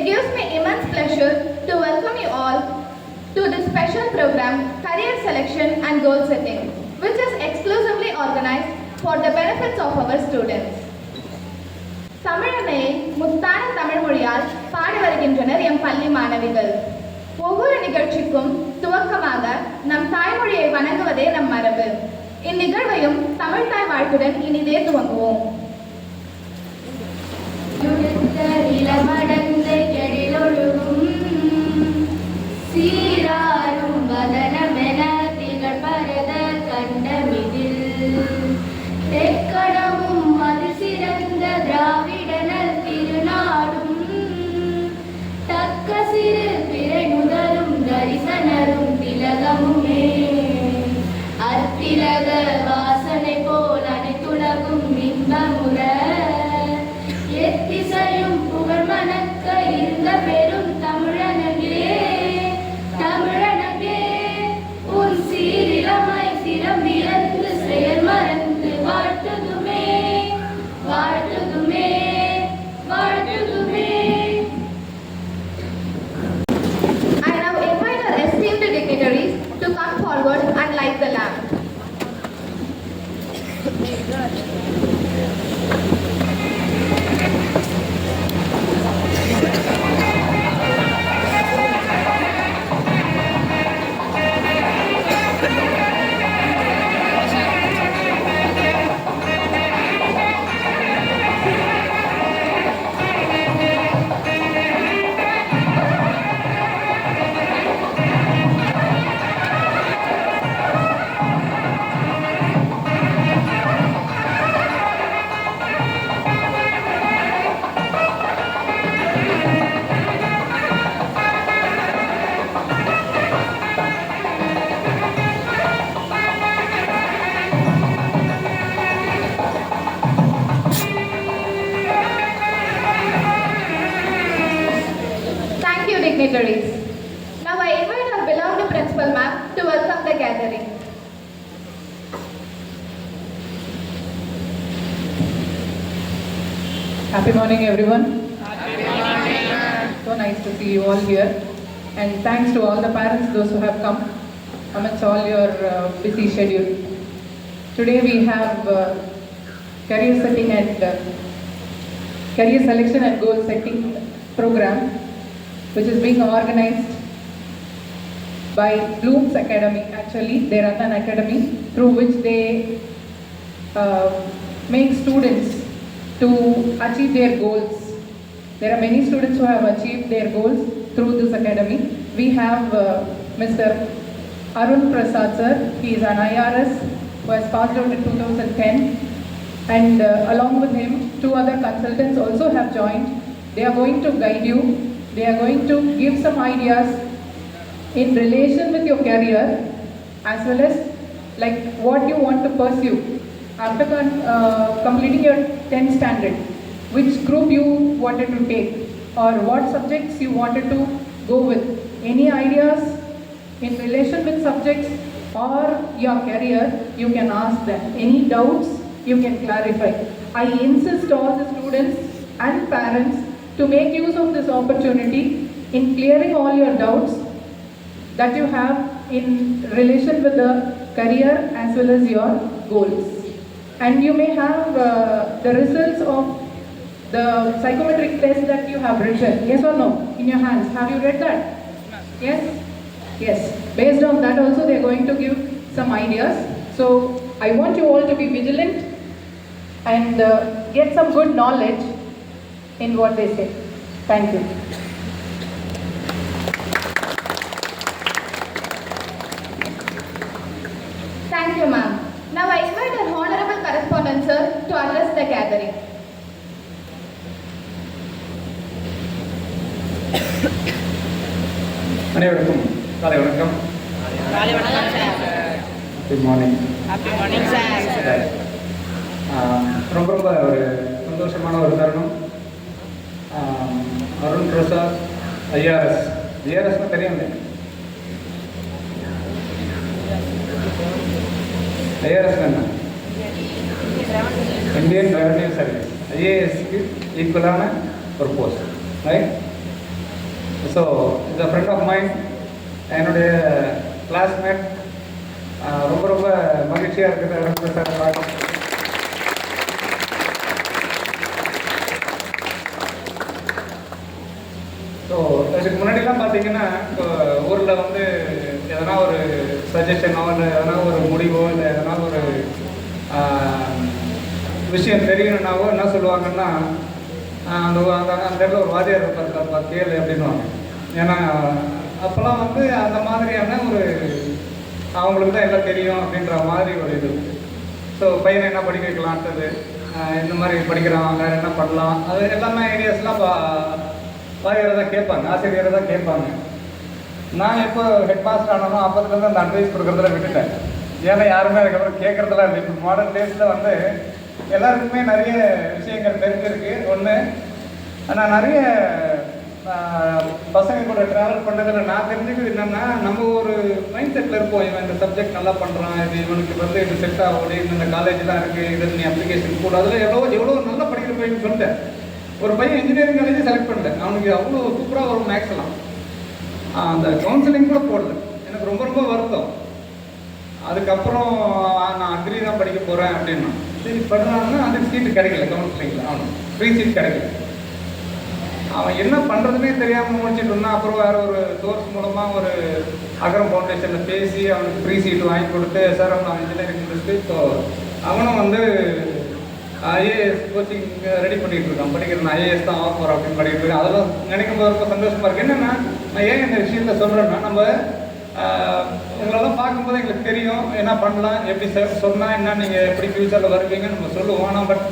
gives me immense pleasure to welcome you all to this special program, Career Selection and Goal Setting, which is exclusively organized for the benefits of our students. தமிழனை முத்தான தமிழ் மொழியால் பாடி வருகின்றனர் M பள்ளி மாணவிகள். ஒவ்வொரு நிகழ்ச்சிக்கும் துவக்கமாக நம் தாய்மொழியை வணங்குவதே நம் மரபு. இந்நிகழ்வையும் தமிழ் தாய் வாழ்த்துடன் இனிதே துவங்குவோம். சீராரும் வதனமென திகழ் பரத கண்டமிதில் தெக்கணமும் அது சிறந்த திராவிடனல் திருநாடும் தக்க சிறு பிறை முதலும் தரிசனரும் திலகமுமே அத்திலக வாசனை போல் அனைத்துலகும் இன்பமுற எத்திசையும் புகழ் மணக்க இருந்த பெரும் தமிழனகே தமிழனகே உன் சீரிலமை சிரம் வியந்து செயல் மறந்து வாழ்த்துதுமே வாழ்த்துதுமே வாழ்த்துதுமே. I now invite our esteemed dignitaries to come forward and light the lamp. Dignitaries. Now I invite our beloved Principal Ma'am to welcome the gathering. Happy morning, everyone. Happy morning. So nice to see you all here. And thanks to all the parents, those who have come amidst all your busy schedule. Today we have career setting and career selection and goal setting program, which is being organized by Bloom's Academy. Actually, they run an academy through which they make students to achieve their goals. There are many students who have achieved their goals through this academy. We have Mr. Arun Prasad sir. He is an IRS who has passed out in 2010, and along with him, 2 other consultants also have joined. They are going to guide you. They are going to give some ideas in relation with your career, as well as like what you want to pursue after completing your 10th standard, which group you wanted to take or what subjects you wanted to go with. Any ideas in relation with subjects or your career, you can ask them. Any doubts, you can clarify. I insist all the students and parents to make use of this opportunity in clearing all your doubts that you have in relation with the career as well as your goals. And you may have the results of the psychometric test that you have written, yes or no, in your hands. Have you read that? Yes? Yes. Based on that also they are going to give some ideas. So I want you all to be vigilant and get some good knowledge in what they say. Thank you. Thank you, ma'am. Now I invite our honorable correspondent sir to address the gathering. அனைவருக்கும் காலை வணக்கம். காலை வணக்கம் sir. Good morning. Happy morning sir. ரொம்ப ஒரு சந்தோஷமான ஒரு தருணம். அருண் பிரசாத் ஐஆர்எஸ். ஐஆர்எஸ்னா தெரியும். ஐஆர்எஸ் என்ன? Indian revenue service. ஐஏஎஸ்க்கு ஈக்குவலான ஒரு post, right? So is a friend of mind, என்னுடைய கிளாஸ்மேட். ரொம்ப ரொம்ப மகிழ்ச்சியாக இருக்குது அருண் பிரசாத் பார்க்க. ஸோ அதுக்கு முன்னாடிலாம் பார்த்தீங்கன்னா இப்போ ஊரில் வந்து எதனா ஒரு சஜஷனோ இல்லை எதனா ஒரு முடிவோ இல்லை எதனா ஒரு விஷயம் தெரியணுன்னாவோ என்ன சொல்லுவாங்கன்னா அந்த அந்த இடத்துல ஒரு வாதியார் இருப்பார் கேளு அப்படின்வாங்க. ஏன்னா அப்போல்லாம் வந்து அந்த மாதிரியான ஒரு அவங்களுக்கு தான் எல்லாம் தெரியும் அப்படின்ற மாதிரி ஒரு இது. ஸோ பையனை என்ன படிக்க வைக்கலான்றது, இந்த மாதிரி படிக்கிறான் வேறு என்ன பண்ணலாம், அது எல்லாமே ஐடியாஸ்லாம் வாதியாரை தான் கேட்பாங்க, ஆசிரியரை தான் கேட்பாங்க. நான் எப்போ ஹெட் மாஸ்டர் ஆனாலும் அப்போதுலேருந்து அந்த அட்வைஸ் கொடுக்குறதுல விட்டுட்டேன். ஏன்னா யாருமே அதுக்கப்புறம் கேட்குறதுலாம் இல்லை. இப்போ மாடர்ன் டேஸில் வந்து எல்லாருக்குமே நிறைய விஷயங்கள் தெரிஞ்சிருக்கு. ஒன்று, நான் நிறைய பசங்க கூட ட்ராவல் பண்ணுறதுல நான் தெரிஞ்சுக்கிறது என்னென்னா, நம்ம ஒரு மைண்ட் செட்டில் இருப்போம். இவன் இந்த சப்ஜெக்ட் நல்லா பண்ணுறான், இது இவனுக்கு வந்து இது செட் ஆகுது, இந்த காலேஜ்லாம் இருக்குது, இதில் நீ அப்ளிகேஷன் கூட அதில் எவ்வளோ நல்லா படிக்கிற பையன் சொல்லிட்டேன். ஒரு பையன் இன்ஜினியரிங் காலேஜே செலக்ட் பண்ணிட்டேன். அவனுக்கு அவ்வளோ சூப்பராக வரும் மேக்ஸ்லாம். அந்த கவுன்சிலிங் கூட போடல. எனக்கு ரொம்ப ரொம்ப வருத்தம். அதுக்கப்புறம் நான் அக்ரி தான் படிக்க போகிறேன் அப்படின்னா, சரி பண்ணுறாங்கன்னா அதுக்கு சீட்டு கிடைக்கல. கவுன்சிலிங்கில் அவனுக்கு ஃப்ரீ சீட் கிடைக்கல. அவன் என்ன பண்ணுறதுனே தெரியாமல் முடிச்சுட்டு இருந்தான். அப்புறம் வேறு ஒரு சோர்ஸ் மூலமாக ஒரு அகரம் ஃபவுண்டேஷனில் பேசி அவனுக்கு ஃப்ரீ சீட்டு வாங்கி கொடுத்து, சார் அவன் இன்ஜினியரிங் முடிச்சுட்டு இப்போ அவனும் வந்து ஐஏஎஸ் கோச்சிங் ரெடி பண்ணிகிட்டு இருக்கான். படிக்கிறேன் ஐஏஎஸ் தான் ஆக போகிறோம் அப்படின்னு பண்ணிகிட்டு இருக்கேன். அதெல்லாம் நினைக்கும் போது ரொம்ப சந்தோஷமாக இருக்குது. என்னென்னா, நான் ஏன் இந்த விஷயத்த சொல்கிறேன்னா, நம்ம உங்களெல்லாம் பார்க்கும்போது எங்களுக்கு தெரியும் என்ன பண்ணலாம், எப்படி சொன்னால் என்ன, நீங்கள் எப்படி ஃப்யூச்சரில் வருவீங்கன்னு நம்ம சொல்லுவோம். ஆனால் பட்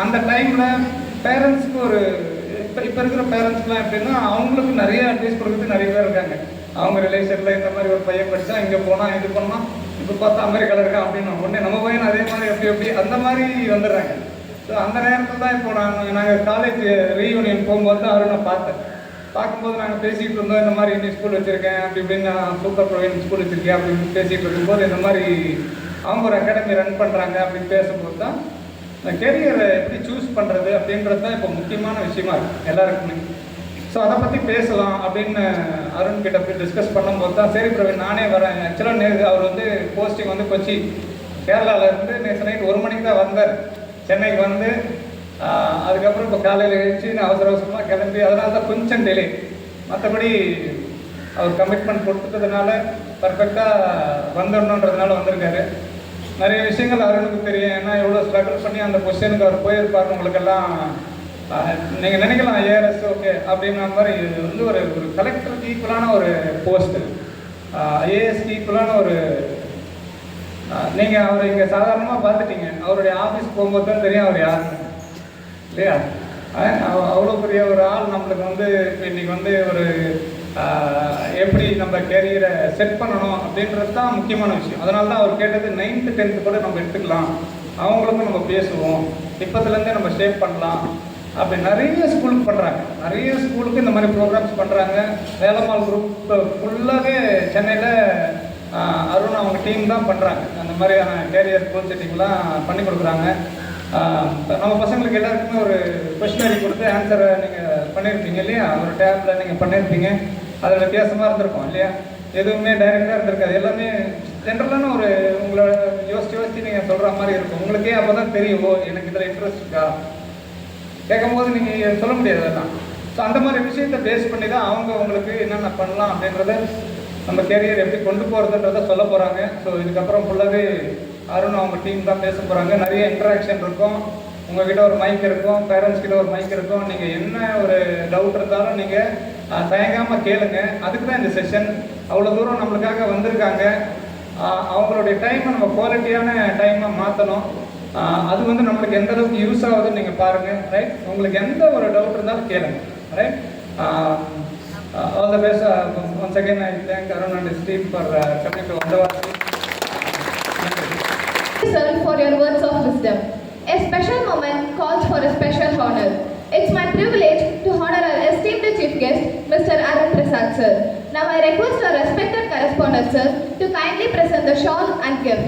அந்த டைமில் பேரண்ட்ஸுக்கு ஒரு இப்போ இருக்கிற பேரண்ட்ஸ்லாம் எப்படின்னா, அவங்களுக்கு நிறைய அட்வைஸ் கொடுக்குறது நிறைய பேர் இருக்காங்க. அவங்க ரிலேஷனில் இந்த மாதிரி ஒரு பையன் படித்தா இங்கே போனால் இது பண்ணால், இப்போ பார்த்தா அமெரிக்காவில் இருக்கான் அப்படின்னு உடனே நம்ம பையன் அதே மாதிரி எப்படி அந்த மாதிரி வந்துடுறாங்க. ஸோ அந்த நேரத்தில் தான் இப்போ நாங்கள் காலேஜ் ரீயூனியன் போகும்போது தான் அவரை நான் பார்த்தேன். பார்க்கும்போது நாங்கள் பேசிகிட்டு இருந்தோம், இந்த மாதிரி இன்னும் ஸ்கூல் வச்சுருக்கேன் அப்படி இப்படின்னு, நான் சூப்பர் ப்ரொவைன் ஸ்கூல் வச்சுருக்கேன் அப்படின்னு பேசிகிட்டு இருக்கும்போது, இந்த மாதிரி அவங்க ஒரு அகாடமி ரன் பண்ணுறாங்க அப்படின்னு பேசும்போது தான் கெரியரை எப்படி சூஸ் பண்ணுறது அப்படின்றது தான் இப்போ முக்கியமான விஷயமா இருக்குது எல்லாருக்குமே. ஸோ அதை பற்றி பேசலாம் அப்படின்னு அருண் கிட்ட போய் டிஸ்கஸ் பண்ணும்போது தான், சரி பிரவீன் நானே வரேன். ஆக்சுவலாக அவர் வந்து போஸ்டிங் வந்து கொச்சி கேரளாவிலேருந்து நேற்று நைட் 1 மணிக்கு தான் வந்தார் சென்னைக்கு வந்து. அதுக்கப்புறம் இப்போ காலையில் எழுச்சி அவசர அவசரமாக கிளம்பி, அதனால தான் கொஞ்சம் டிலே. மற்றபடி அவர் கமிட்மெண்ட் கொடுத்ததுனால பர்ஃபெக்டாக வந்துடணுன்றதுனால வந்திருக்காரு. நிறைய விஷயங்கள் அருணுக்கு தெரியும். ஏன்னா எவ்வளோ ஸ்ட்ரகிள் பண்ணி அந்த பொசிஷனுக்கு அவர் போயிருப்பார். உங்களுக்கெல்லாம் நீங்கள் நினைக்கலாம் ஐஏஎஸ் ஓகே அப்படின்ற மாதிரி. இது வந்து ஒரு கலெக்டருக்கு ஈக்குவலான ஒரு போஸ்ட்டு, ஐஏஎஸ்க்கு ஈக்குவலான ஒரு நீங்கள் அவரை இங்கே சாதாரணமாக பார்த்துட்டீங்க. அவருடைய ஆஃபீஸ் போகும்போது தான் தெரியும் அவர் யாருன்னு, இல்லையா? அவ்வளோ பெரிய ஒரு ஆள் நம்மளுக்கு வந்து இன்றைக்கி வந்து ஒரு எப்படி நம்ம கேரியரை செட் பண்ணணும் அப்படின்றது தான் முக்கியமான விஷயம். அதனால தான் அவர் கேட்டது 9th 10th கூட நம்ம எடுத்துக்கலாம், அவங்களுக்கும் நம்ம பேசுவோம், இப்போதுலேருந்தே நம்ம ஷேப் பண்ணலாம் அப்படி நிறைய ஸ்கூலுக்கு பண்ணுறாங்க. நிறைய ஸ்கூலுக்கு இந்த மாதிரி ப்ரோக்ராம்ஸ் பண்ணுறாங்க. வேலம்மாள் குரூப் ஃபுல்லாகவே சென்னையில் அருண் அவங்க டீம் தான் பண்ணுறாங்க. அந்த மாதிரியான கேரியர் கோல் செட்டிங்லாம் பண்ணி கொடுக்குறாங்க. நம்ம பசங்களுக்கு எல்லாருக்குமே ஒரு கொஸ்டினரி கொடுத்து ஆன்சரை நீங்கள் பண்ணியிருப்பீங்க இல்லையா? ஒரு டேப்பில் நீங்கள் பண்ணியிருப்பீங்க. அது வித்தியாசமாக இருந்திருக்கும் இல்லையா? எதுவுமே டைரெக்டாக இருந்திருக்காது. எல்லாமே ஜென்ரலான ஒரு உங்களோட யோசிச்சு நீங்கள் சொல்கிற மாதிரி இருக்கும். உங்களுக்கே அப்போ தான் தெரியும், ஓ எனக்கு இதில் இன்ட்ரெஸ்ட் இருக்கா. கேட்கும்போது நீங்கள் சொல்ல முடியாது அதெல்லாம். ஸோ அந்த மாதிரி விஷயத்தை பேஸ் பண்ணி தான் அவங்க உங்களுக்கு என்னென்ன பண்ணலாம் அப்படின்றத, நம்ம கேரியர் எப்படி கொண்டு போகிறதுன்றதை சொல்ல போகிறாங்க. ஸோ இதுக்கப்புறம் ஃபுல்லாகவே அருண் அவங்க டீம் தான் பேச போகிறாங்க. நிறைய இன்ட்ராக்ஷன் இருக்கும். உங்ககிட்ட ஒரு மைக் இருக்கும், பேரண்ட்ஸ் கிட்ட ஒரு மைக் இருக்கும். நீங்கள் என்ன ஒரு டவுட் இருந்தாலும் நீங்கள் தயங்காமல் கேளுங்க. அதுக்கு தான் இந்த செஷன். அவ்வளோ தூரம் நம்மளுக்காக வந்திருக்காங்க. அவங்களுடைய டைமை நம்ம குவாலிட்டியான டைமாக மாற்றணும். அது வந்து நம்மளுக்கு எந்த அளவுக்கு யூஸ் ஆகுதுன்னு நீங்கள் பாருங்கள், ரைட்? உங்களுக்கு எந்த ஒரு டவுட் இருந்தாலும் கேளுங்க, right? All the best. Once again, I thank Arun and his team for coming to Ahmedabad. Thank you, sir, for your words of wisdom. A special moment calls for a special honor. It's my privilege to honor our esteemed chief guest, Mr. Arun Prasad, sir. Now I request our respected correspondent, sir, to kindly present the shawl and gift.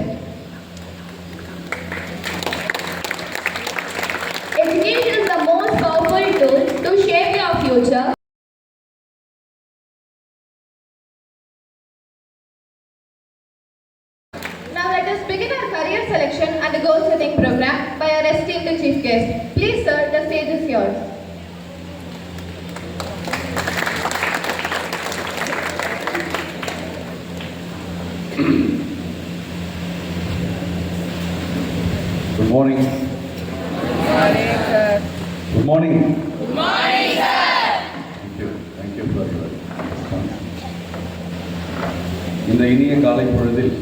Education is the most powerful tool to shape your future. Career selection and the goal setting program by our esteemed chief guest. Please sir, the stage is yours. Good morning. Good morning. Good morning, sir. Thank you for your response. இந்த இனிய காலை பொழுதில்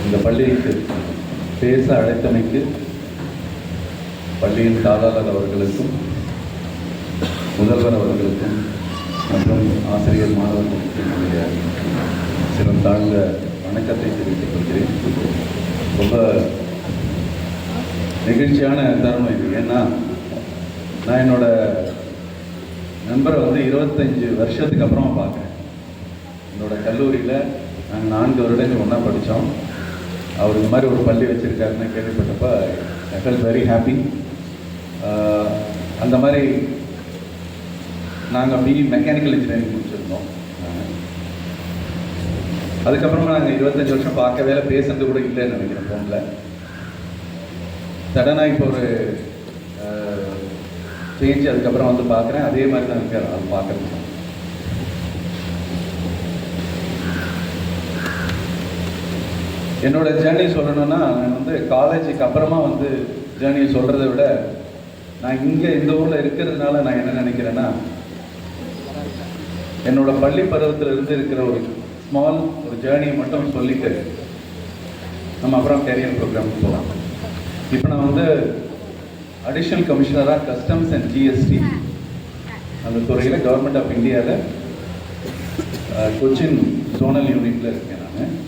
இந்த பள்ளிக்கு பேச அழைத்தமைக்கு பள்ளியின் தாளாளர் அவர்களுக்கும் முதல்வர் அவர்களுக்கும் மற்றும் ஆசிரியர் மாணவர்களுக்கு என்னுடைய சிறம் தாழ்ந்த வணக்கத்தை தெரிவித்துக் கொள்கிறேன். ரொம்ப நெகிழ்ச்சியான தருணம் இது. ஏன்னா நான் என்னோட நண்பரை 25 வருஷத்துக்கு அப்புறமா பார்க்குறேன். என்னோட கல்லூரியில் நாங்கள் 4 வருடங்கள் ஒன்றா படித்தோம். அவர் இந்த மாதிரி ஒரு பள்ளி வச்சுருக்காருன்னு கேள்விப்பட்டப்போ ஐ ஃபெல்ட் வெரி ஹாப்பி. அந்த மாதிரி நாங்கள் பிஇ மெக்கானிக்கல் இன்ஜினியரிங் முடிச்சிருந்தோம். அதுக்கப்புறமா நாங்கள் 25 வருஷம் பார்க்கவே பேசுறது கூட இல்லைன்னு நினைக்கிறேன் ஃபோனில். சடனாக இப்போ ஒரு சேஞ்ச், அதுக்கப்புறம் வந்து பார்க்குறேன். அதே மாதிரி தான் இருக்கார் அது பார்க்குறது. என்னோட ஜேர்னி சொல்லணும்னா, நான் வந்து காலேஜுக்கு அப்புறமா வந்து ஜேர்னியை சொல்கிறத விட நான் இங்கே இந்த ஊரில் இருக்கிறதுனால நான் என்ன நினைக்கிறேன்னா, என்னோட பள்ளி பருவத்தில் இருந்து இருக்கிற ஒரு ஸ்மால் ஒரு ஜேர்னியை மட்டும் சொல்லிட்டு நம்ம அப்புறம் கேரியர் ப்ரோக்ராம் போகலாம். இப்போ நான் வந்து அடிஷ்னல் கமிஷனராக கஸ்டம்ஸ் அண்ட் ஜிஎஸ்டி அந்த துறையில் கவர்மெண்ட் ஆஃப் இந்தியாவில் கொச்சின் ஜோனல் யூனிட்டில் இருக்கேன். நான்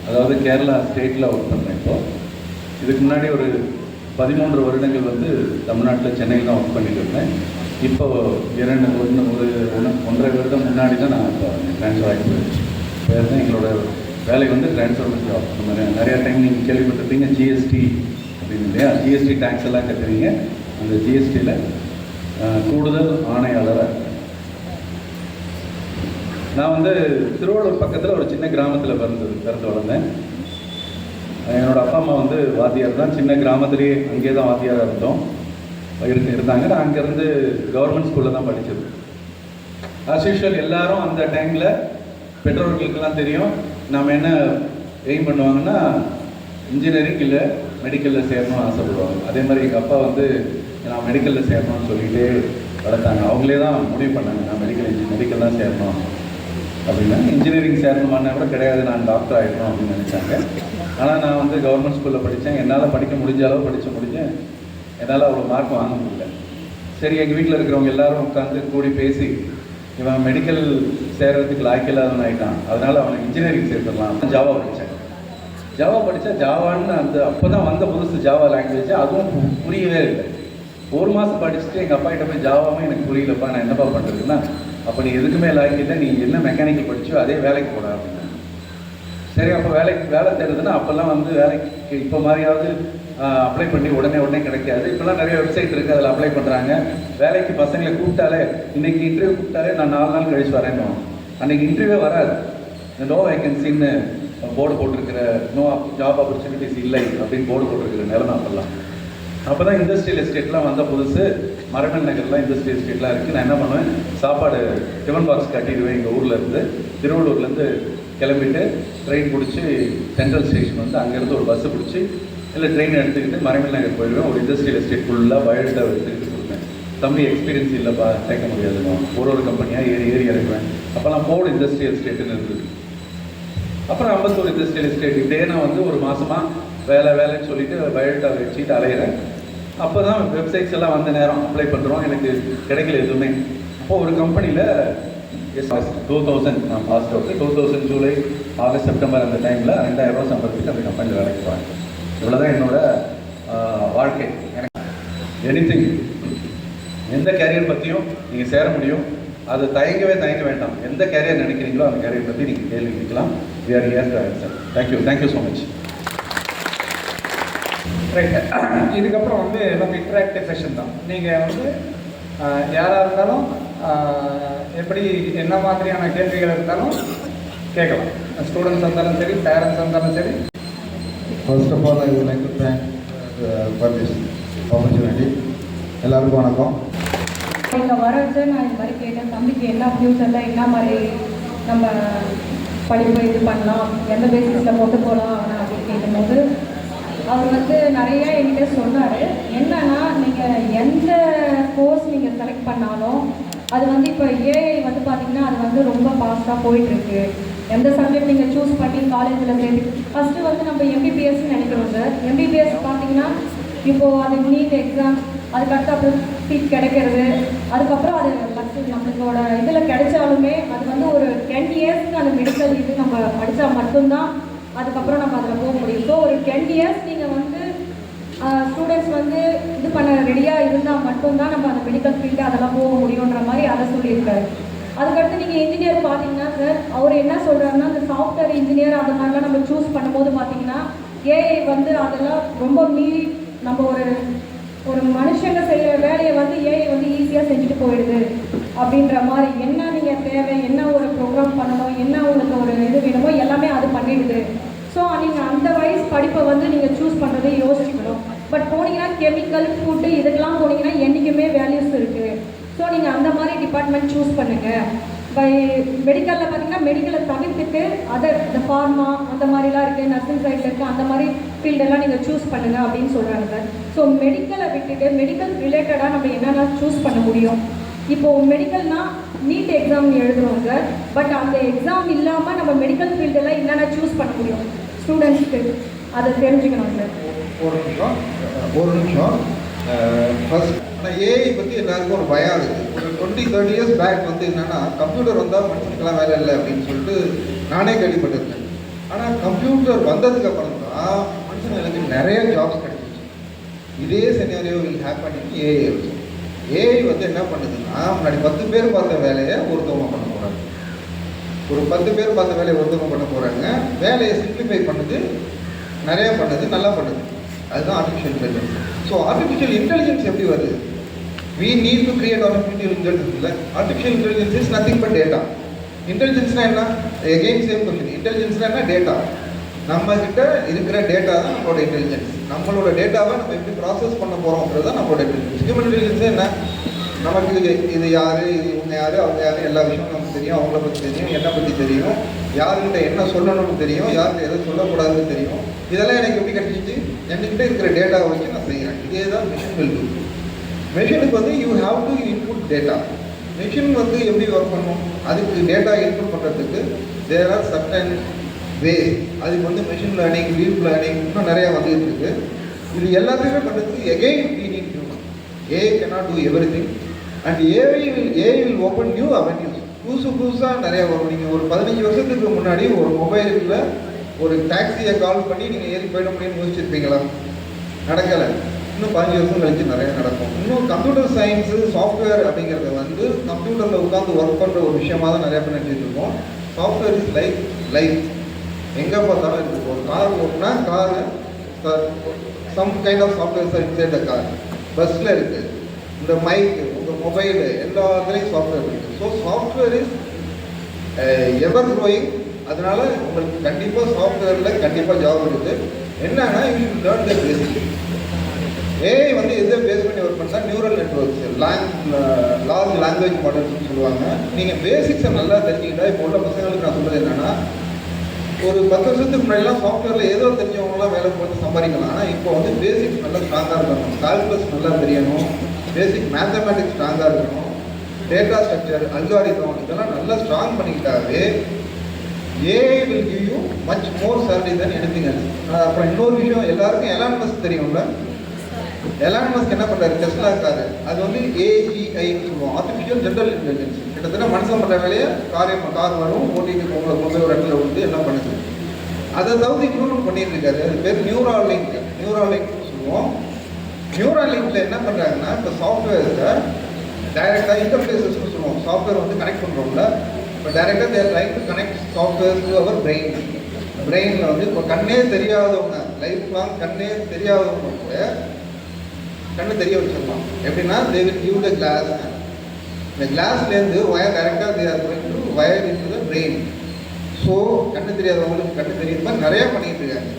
அதாவது கேரளா ஸ்டேட்டில் ஒர்க் பண்ணுறேன். இதுக்கு முன்னாடி ஒரு 13 வருடங்கள் வந்து தமிழ்நாட்டில் சென்னையில் தான் ஒர்க் பண்ணிட்டு இருந்தேன். இப்போ 1.5 வருடம் முன்னாடி தான் நான் இப்போ ட்ரான்ஸ்ஃபர் ஆகி போயிருந்தேன். எங்களோட வேலை வந்து ட்ரான்ஸ்ஃபர் ஜாப். நம்ம நிறையா டைம் நீங்கள் கேள்விப்பட்டிருப்பீங்க ஜிஎஸ்டி அப்படின்னு இல்லையா? ஜிஎஸ்டி டேக்ஸ் எல்லாம் கட்டுவீங்க. அந்த ஜிஎஸ்டியில் கூடுதல் ஆணையாளராக இருக்கேன். நான் வந்து திருவள்ளூர் பக்கத்தில் ஒரு சின்ன கிராமத்தில் பிறந்து வளர்ந்தேன். என்னோட அப்பா அம்மா வந்து வாத்தியார் தான். சின்ன கிராமத்துலேயே அங்கே தான் வாத்தியாராக இருந்தாங்க. நான் அங்கேருந்து கவர்மெண்ட் ஸ்கூலில் தான் படித்தது. ஆஸ் யூஷுவல் எல்லாரும் அந்த டைமில் பெற்றோர்களுக்கெல்லாம் தெரியும் நாம் என்ன எய்ம் பண்ணுவாங்கன்னா, இன்ஜினியரிங் இல்லை மெடிக்கலில் சேரணும்னு ஆசைப்படுவாங்க. அதே மாதிரி எங்கள் அப்பா வந்து நான் மெடிக்கலில் சேரணும்னு சொல்லிகிட்டே வளர்த்தாங்க. அவங்களே தான் முடிவு பண்ணாங்க நான் மெடிக்கல் தான் சேரணும் அப்படின்னா. இன்ஜினியரிங் சேரணுமானா கூட கிடையாது, நான் டாக்டர் ஆகிடணும் அப்படின்னு நினச்சாங்க. ஆனால் நான் வந்து கவர்மெண்ட் ஸ்கூலில் படித்தேன். என்னால் படிக்க முடிஞ்ச அளவு முடித்தேன். என்னால் அவ்வளோ மார்க் வாங்க முடியல. சரி, எங்கள் வீட்டில் இருக்கிறவங்க எல்லாரும் உட்காந்து கூடி பேசி இவன் மெடிக்கல் சேர்கிறதுக்கு லாய்க்கில்லாதவன் ஆகிட்டான், அதனால் அவனை இன்ஜினியரிங் சேர்த்துடலாம். ஜாவா படித்தேன். ஜாவான்னு அப்போ தான் வந்த புதுசு ஜாவா லாங்குவேஜ். அதுவும் புரியவே இல்லை. 1 மாதம் படிச்சுட்டு எங்கள் அப்பா கிட்ட போய் ஜாவாவும் எனக்கு புரியலப்பா, நான் என்னப்பா பண்ணுறதுன்னா, அப்போ நீ எதுக்குமே லாய்க்கில்லை, நீ என்ன மெக்கானிக்கல் படிச்சோ அதே வேலைக்கு போடா அப்படின்னு. சரி, அப்போ வேலை தேடுதுன்னா அப்போல்லாம் வந்து வேலைக்கு இப்போ மாதிரியாவது அப்ளை பண்ணி உடனே கிடைக்காது. இப்போல்லாம் நிறைய வெப்சைட் இருக்குது, அதில் அப்ளை பண்ணுறாங்க. வேலைக்கு பசங்களை கூப்பிட்டாலே, இன்றைக்கி இன்டர்வியூ கூப்பிட்டாலே நான் 4 நாள் கழிச்சு வரேன்னு. அன்றைக்கி இன்டர்வியூவே வராது. இந்த நோ வேகன்சின்னு போர்டு போட்டிருக்கிற, நோ ஜாப் ஆப்பர்ச்சுனிட்டிஸ் இல்லை அப்படின்னு போர்டு போட்டிருக்கிற நிலைமை அப்போல்லாம். அப்போ தான் இண்டஸ்ட்ரியல் எஸ்டேட்லாம் வந்த புதுசு. மரமன் நகர்லாம் இண்டஸ்ட்ரியல் எஸ்டேட்லாம் இருக்குது. நான் என்ன பண்ணுவேன், சாப்பாடு டிஃபன் பாக்ஸ் கட்டிடுவேன். எங்கள் ஊரில் இருந்து திருவள்ளூர்லேருந்து கிளம்பிட்டு ட்ரெயின் பிடிச்சி சென்ட்ரல் ஸ்டேஷன் வந்து அங்கேருந்து ஒரு பஸ்ஸு பிடிச்சி இல்லை ட்ரெயின் எடுத்துக்கிட்டு மரமன் நகர் போயிடுவேன். ஒரு இண்டஸ்ட்ரியல் எஸ்டேட் ஃபுல்லாக பயோடேட்டா எடுத்துக்கிட்டு கொடுப்பேன். தம்பி எக்ஸ்பீரியன்ஸ் இல்லைப்பா, சேர்க்க முடியாதுமா, ஒரு கம்பெனியாக ஏறி இறக்குவேன். அப்போல்லாம் போர்டு இண்டஸ்ட்ரியல் எஸ்டேட்டுன்னு இருந்தது. அப்புறம் அம்பத்தூர் இண்டஸ்ட்ரியல் எஸ்டேட். இப்படியே நான் வந்து ஒரு மாதமாக வேலைன்னு சொல்லிட்டு பயோடேட்டா வச்சுட்டு அலையிறேன். அப்போ தான் வெப்சைட்ஸ் எல்லாம் வந்த நேரம் அப்ளை பண்ணுறோம். எனக்கு கிடைக்கல எதுவுமே. அப்போது ஒரு கம்பெனியில் 2000 நான் passed out. 2000 July, August, September அந்த டைமில் 2000 ரூபா சம்பளத்துக்கு அந்த கம்பெனியில் வேலைக்கு போகிறேன். இவ்வளோதான் என்னோட வாழ்க்கை. எனக்கு எனிதிங், எந்த கேரியர் பற்றியும் நீங்கள் சேர முடியும். அது தயங்க வேண்டாம். எந்த கேரியர் நினைக்கிறீங்களோ அந்த கேரியர் பற்றி நீங்கள் கேள்வி கேட்கலாம். We are here to answer. Thank you so much. Right. இதுக்கப்புறம் வந்து நம்ம இன்டராக்டிவ் செஷன் தான். நீங்கள் வந்து யாராக இருந்தாலும் எப்படி என்ன மாதிரியான கேள்விகள் இருந்தாலும் கேட்கலாம். ஸ்டூடெண்ட்ஸ் இருந்தாலும் சரி, பேரண்ட்ஸ் இருந்தாலும் சரி. First of all, I would like to thank for this opportunity. எல்லாருக்கும் வணக்கம். இங்கே வரது நான் இது மாதிரி கேட்டேன், தம்பிக்கு என்ன ஃப்யூச்சரில் என்ன மாதிரி நம்ம படிப்பு இது பண்ணலாம், எந்த பேசிஸில் கொண்டு போகலாம் அப்படின்னு கேட்கும்போது அவர் வந்து நிறைய என்கிட்ட சொன்னார். என்னன்னா நீங்கள் எந்த கோர்ஸ் நீங்கள் செலக்ட் பண்ணாலும் அது வந்து இப்போ ஏஐ வந்து பார்த்திங்கன்னா அது வந்து ரொம்ப ஃபாஸ்ட்டாக போயிட்டுருக்கு. எந்த சப்ஜெக்ட் நீங்கள் சூஸ் பண்ணி காலேஜில் சேர்த்து ஃபஸ்ட்டு வந்து நம்ம எம்பிபிஎஸ்ன்னு நினைக்கிறோம் சார். எம்பிபிஎஸ் பார்த்தீங்கன்னா இப்போது அது நீட் எக்ஸாம், அதுக்கடுத்து அப்புறம் சீட் கிடைக்கிறது, அதுக்கப்புறம் அது ஃபஸ்ட்டு நம்மளோட இதில் கிடைச்சாலுமே அது வந்து ஒரு 10 இயர்ஸ்க்கு அந்த மெடிக்கல் இது நம்ம படித்தா மட்டும்தான் அதுக்கப்புறம் நம்ம அதில் போக முடியும். ஸோ ஒரு 10 இயர்ஸ் நீங்கள் வந்து ஸ்டூடெண்ட்ஸ் வந்து இது பண்ண ரெடியாக இருந்தால் மட்டும்தான் நம்ம அந்த மெடிக்கல் ஃபீல்டு அதெல்லாம் போக முடியுன்ற மாதிரி அதை சொல்லியிருக்காரு. அதுக்கடுத்து நீங்கள் இன்ஜினியர் பார்த்தீங்கன்னா சார், அவர் என்ன சொல்கிறாருன்னா இந்த சாஃப்ட்வேர் இன்ஜினியர் அந்த மாதிரிலாம் நம்ம சூஸ் பண்ணும்போது பார்த்தீங்கன்னா ஏஐ வந்து அதெல்லாம் ரொம்ப மீறி நம்ம ஒரு மனுஷங்க செய்கிற வேலையை வந்து ஏஐ வந்து ஈஸியாக செஞ்சுட்டு போயிடுது அப்படின்ற மாதிரி. என்ன நீங்கள் தேவை, என்ன ஒரு ப்ரோக்ராம் பண்ணணும், என்ன உங்களுக்கு ஒரு இது வேணுமோ எல்லாமே அது பண்ணிடுது. ஸோ நீங்கள் அந்த வயசு படிப்பை வந்து நீங்கள் சூஸ் பண்ணுறதை யோசிக்கணும். பட் போனீங்கன்னா கெமிக்கல், ஃபுட்டு இதுக்கெல்லாம் போனீங்கன்னா என்றைக்குமே வேல்யூஸ் இருக்குது. ஸோ நீங்கள் அந்த மாதிரி டிபார்ட்மெண்ட் சூஸ் பண்ணுங்கள். பை மெடிக்கலில் பார்த்தீங்கன்னா மெடிக்கலை தவிர்த்துட்டு இந்த ஃபார்மா அந்த மாதிரிலாம் இருக்குது, நர்சிங் சைடில் இருக்குது, அந்த மாதிரி ஃபீல்டெல்லாம் நீங்கள் சூஸ் பண்ணுங்கள் அப்படின்னு சொல்கிறாங்க சார். ஸோ மெடிக்கலை விட்டுட்டு மெடிக்கல் ரிலேட்டடாக நம்ம என்னென்ன சூஸ் பண்ண முடியும். இப்போது மெடிக்கல்னால் நீட் எக்ஸாம் எழுதுகிறோம் சார். பட் அந்த எக்ஸாம் இல்லாமல் நம்ம மெடிக்கல் ஃபீல்டெல்லாம் என்னென்ன சூஸ் பண்ண முடியும் ஸ்டூடெண்ட்ஸ்க்கு அதை தெரிஞ்சுக்கணும் சார். ஒரு நிமிஷம் ஃபர்ஸ்ட் ஆனால் ஏஐ பற்றி எல்லாருக்கும் ஒரு பயம் இருக்குது. ஒரு 20-30 இயர்ஸ் பேக் வந்து என்னென்னா கம்ப்யூட்டர் வந்தால் மனுஷனுக்கெல்லாம் வேலை இல்லை அப்படின்னு சொல்லிட்டு நானே கேள்விப்பட்டிருக்கேன். ஆனால் கம்ப்யூட்டர் வந்ததுக்கு அப்புறம் தான் மனுஷங்களுக்கு நிறைய ஜாப்ஸ் கிடைச்சிச்சு. இதே scenario will happen in AI. AI வந்து என்ன பண்ணுதுன்னா முன்னாடி 10 பேர் பார்த்த வேலையை ஒருத்தவங்க பண்ண போகிறாங்க. ஒரு 10 பேர் பார்த்த வேலையை ஒருத்தவங்க பண்ண போகிறாங்க. வேலையை சிம்பிளிஃபை பண்ணுது, நிறைய பண்ணுது, நல்லா பண்ணுது. அதுதான் artificial intelligence. So artificial intelligence எப்படி வருது? we need to create artificial intelligence. இல்லை, artificial intelligence is nothing but data. இன்டெலிஜென்ஸ்னா என்ன? Again same question. இன்டெலிஜென்ஸ்னா என்ன? டேட்டா. நம்ம கிட்ட இருக்கிற டேட்டா தான் நம்மளோட இன்டெலிஜென்ஸ். நம்மளோட டேட்டாவை நம்ம எப்படி ப்ராசஸ் பண்ண போகிறோம்ன்றது தான் நம்மளோட இன்டெலிஜென்ஸ். ஹியூமன் இன்டெலிஜென்ஸ் என்ன? நமக்கு இது யார், இது இவங்க யார், அவங்க யார், எல்லா விஷயமும் நமக்கு தெரியும். அவங்கள பற்றி தெரியும், என்னை பற்றி தெரியும், யாருக்கிட்ட என்ன சொல்லணும்னு தெரியும், யார்கிட்ட எதை சொல்லக்கூடாதுன்னு தெரியும். இதெல்லாம் எனக்கு எப்படி கிடைச்சிச்சு? என்கிட்ட இருக்கிற டேட்டாவை வச்சு நான் செய்கிறேன். இதே தான் மிஷின் வில் டூ. மிஷினுக்கு வந்து you have to input data. Machine வந்து எப்படி ஒர்க் பண்ணும்? அதுக்கு டேட்டா இன்புட் பண்ணுறதுக்கு தேர் ஆர் சர்டன் வே. அதுக்கு வந்து மிஷின் லேர்னிங், டீப் லேர்னிங் இன்னும் நிறையா வந்துட்டு இருக்கு. இது எல்லாத்தையுமே பண்ணுறதுக்கு again we need human. AI cannot do everything and AI will open new avenues. புதுசாக நிறையா வரும். நீங்கள் ஒரு 15 வருஷத்துக்கு முன்னாடி ஒரு மொபைலில் ஒரு டாக்ஸியை கால் பண்ணி நீங்கள் ஏறி போயிட முடியும்னு யோசிச்சிருப்பீங்களா? நடக்கலை. இன்னும் 15 வருஷம் கழிச்சு நிறைய நடக்கும். இன்னும் கம்ப்யூட்டர் சயின்ஸு, சாஃப்ட்வேர் அப்படிங்கிறத வந்து கம்ப்யூட்டரில் உட்காந்து ஒர்க் பண்ணுற ஒரு விஷயமாக தான் நிறையா பேர் நினச்சிட்டு இருக்கோம். Software is life. எங்கே பார்த்தாலும் இருக்குது. ஒரு கார் ஓட்டினா car some kind of softwares are inside the car. பஸ்ஸில் இருக்குது, இந்த மைக்கு, உங்கள் மொபைலு, எல்லாத்துலேயும் சாஃப்ட்வேர் இருக்குது. So software is ever growing. அதனால உங்களுக்கு கண்டிப்பாக சாஃப்ட்வேரில் கண்டிப்பாக ஜாப் இருக்குது. என்னன்னா you should learn the basic. AI வந்து எதை பேஸ் பண்ணி ஒர்க் பண்ணால் நியூரல் நெட்ஒர்க்ஸ், லார்ஜ் லாங்குவேஜ் மாடல்ஸ்னு சொல்லுவாங்க. நீங்கள் பேசிக்ஸை நல்லா தெரிஞ்சுக்கிட்டா, இப்போ உள்ள பசங்களுக்கு நான் சொல்கிறது என்னென்னா, ஒரு 10 வருஷத்துக்கு முன்னாடிலாம் சாஃப்ட்வேரில் ஏதோ தெரிஞ்சவங்களாம் வேலை போட்டு சம்பாதிக்கலாம். ஆனால் இப்போ வந்து பேசிக்ஸ் நல்லா ஸ்ட்ராங்காக இருக்கணும், கால்குலஸ் நல்லா தெரியணும், பேசிக் மேத்தமேட்டிக்ஸ் ஸ்ட்ராங்காக இருக்கணும், டேட்டா ஸ்ட்ரக்சர், அல்காரிதம் இதெல்லாம் நல்லா strong பண்ணிக்கிட்டாவே AI will give you much more salary than anything else. அப்புறம் இன்னொரு விஷயம், எல்லாருக்கும் எலான் மஸ்க் தெரியும்ல. எலான் மஸ்க் என்ன பண்ணுறாரு? டெஸ்லா இருக்காரு. அது வந்து AGIன்னு சொல்லுவோம், ஆர்டிஃபிஷியல் ஜென்ரல் இன்டெலிஜென்ஸ். கிட்டத்தட்ட மனுஷன் பண்ணுற வேலையை கார் வரும், ஓட்டிட்டு கொண்டு ஒரு இடத்துல வந்து என்ன பண்ணுது. அதை தவிர இன்னொன்று பண்ணிட்டு இருக்காரு. அது பேர் நியூராலிங்க்னு சொல்லுவோம். நியூராலிங்கில் என்ன பண்ணுறாங்கன்னா, இப்போ சாஃப்ட்வேர்ஸை டைரெக்டாக இன்டர்ஃபேஸஸ்னு சொல்லுவோம். சாஃப்ட்வேர் வந்து கனெக்ட் பண்ணுறோம்ல, இப்போ டைரெக்டாக they're trying to connect software to our brain. பிரெயினில் வந்து இப்போ கண்ணே தெரியாதவங்க, லைஃப் லாங் கண்ணே தெரியாதவங்க கூட கண்ணு தெரிய வச்சிடலாம். எப்படின்னா they will give the glass. இந்த கிளாஸ்லேருந்து ஒயர் டைரெக்டாக they are going to wire into the brain. So so கண்ணு தெரியாதவங்களுக்கு கண்ணு தெரியுது மாதிரி நிறையா பண்ணிகிட்டு இருக்காங்க.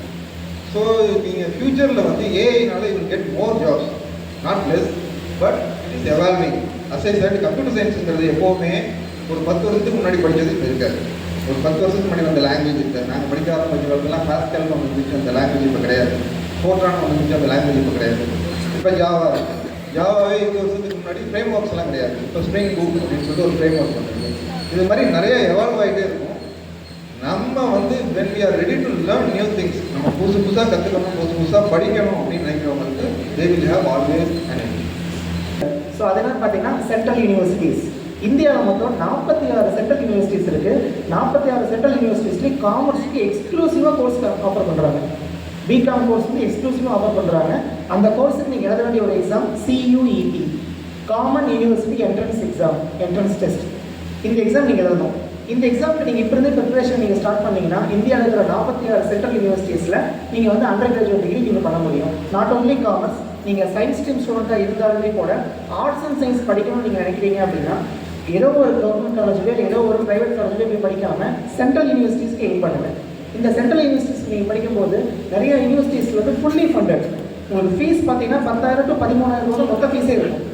ஸோ நீங்கள் ஃப்யூச்சரில் வந்து ஏஐனால you will get more jobs, not less, but it is evolving. As I said computer சயின்ஸுங்கிறது எப்போவுமே ஒரு 10 வருஷத்துக்கு முன்னாடி படித்தது இப்போ இருக்காது. ஒரு 10 வருஷத்துக்கு முன்னாடி வந்த லாங்குவேஜ் இருக்குது. நாங்கள் படிக்க ஆரம்பிச்சவங்களுக்குலாம் பாஸ்கல்னு ஒன்று இருந்துச்சு, அந்த லாங்குவேஜ் இப்போ கிடையாது. ஃபோர்ட்ரான் ஒன்று இருந்துச்சு, அந்த லாங்குவேஜ் இப்போ கிடையாது. இப்போ ஜாவா இருக்குது. ஜாவாவே 20 வருஷத்துக்கு முன்னாடி ஃப்ரேம் ஒர்க்ஸ்லாம் கிடையாது. இப்போ ஸ்ப்ரிங் பூட் அப்படின்னு சொல்லிட்டு ஒரு ஃப்ரேம் ஒர்க் பண்ணுறது. இது மாதிரி நிறைய எவால்வ் ஆகிட்டே இருக்கும். நம்ம வந்து when we are ready to learn new things, நம்ம புதுசாக கற்றுக்கணும், புதுசாக படிக்கணும் அப்படின்னு நினைக்கிறவங்களுக்கு they will have always an edge. So அதனால் பார்த்தீங்கன்னா சென்ட்ரல் யூனிவர்சிட்டிஸ் இந்தியாவில் மொத்தம் 46 சென்ட்ரல் யூனிவர்சிட்டிஸ் இருக்குது. 46 சென்ட்ரல் யூனிவர்சிட்டிஸ்லேயும் காமர்ஸுக்கு எக்ஸ்க்ளூசிவாக கோர்ஸ் ஆஃபர் பண்ணுறாங்க. பிகாம் கோர்ஸ் வந்து எக்ஸ்க்ளூசிவாக ஆஃபர் பண்ணுறாங்க. அந்த கோர்ஸுக்கு நீங்கள் எழுத வேண்டிய ஒரு exam CUET, common university entrance exam, entrance test. இந்த எக்ஸாம் நீங்கள் எழுதணும். இந்த எக்ஸாமுக்கு நீங்கள் இப்போ இருந்தே ப்ரிப்பரேஷன் நீங்கள் ஸ்டார்ட் பண்ணிங்கன்னா இந்தியாவில் இருக்கிற 46 சென்ட்ரல் யூனிவர்சிட்டிஸில் நீங்கள் வந்து அண்டர் கிராஜுவேட் டிகிரி நீங்கள் பண்ண முடியும். நாட் ஓன்லி காமர்ஸ், நீங்கள் சயின்ஸ் ஸ்ட்ரீம் ஸ்டூடெண்ட்டாக இருந்தாலுமே கூட ஆர்ட்ஸ் அண்ட் சயின்ஸ் படிக்கணும்னு நீங்கள் நினைக்கிறீங்க அப்படின்னா ஏதோ ஒரு கவர்மெண்ட் காலேஜ்லேயோ ஏதோ ஒரு ப்ரைவேட் காலேஜ்லேயோ போய் படிக்காமல் சென்ட்ரல் யூனிவர்சிட்டிஸ்க்கு எய்ம் பண்ணுங்கள். இந்த சென்ட்ரல் யூனிவர்சிட்டிஸ் நீங்கள் படிக்கும்போது நிறைய யூனிவர்சிட்டிஸில் வந்து ஃபுல்லி ஃபண்டட். உங்களுக்கு ஃபீஸ் பார்த்தீங்கன்னா 10,000 to 13,000 மொத்த ஃபீஸே இருக்கும்.